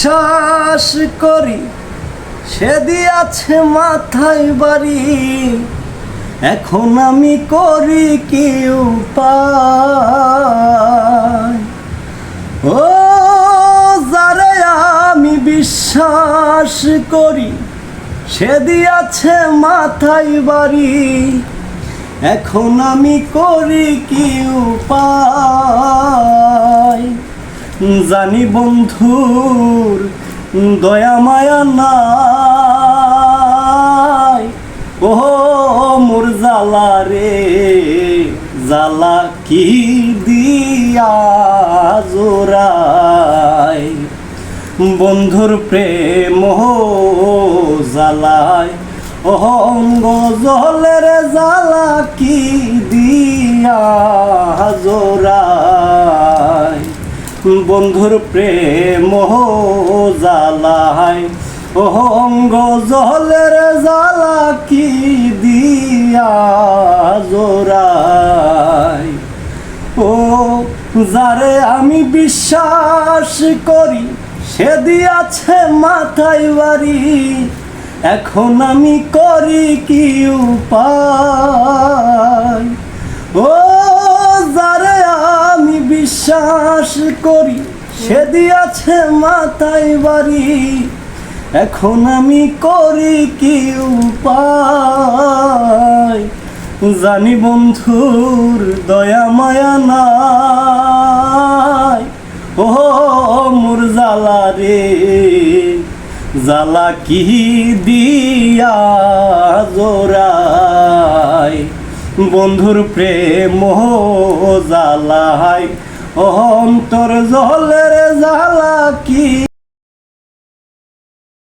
বিশ্বাস করি সে দিয়াছে মাথায় বাড়ি, এখন আমি করি কি উপায়? ও যারে আমি বিশ্বাস করি সে দিয়াছে মাথায় বাড়ি, এখন আমি করি কি উপায়? জানি বন্ধুর দয়া মায়া নাই, ও মোর জ্বালা রে জ্বালা কি দিয়া জোড়াই, বন্ধুর প্রেম জ্বালায় অঙ্গ জলের জ্বালা কি দিয়া জোড়াই, বন্ধুর প্রেম জ্বালায় অঙ্গ জলের জ্বালা কি দিয়া জোড়াই। ও যারে আমি বিশ্বাস করি সে দিয়াছে মাথায় বাড়ি, এখন আমি করি কি উপায়? ও যারে আমি বিশ্বাস করি সে দিয়াছে মাথায় বাড়ি, এখন আমি করি কি উপায়? জানি বন্ধুর দয়া মায়া নাই, ও মোর জ্বালা রে জ্বালা কি দিয়া জোড়াই, বন্ধুর প্রেম জ্বালায় অন্তর জলের জ্বালা কি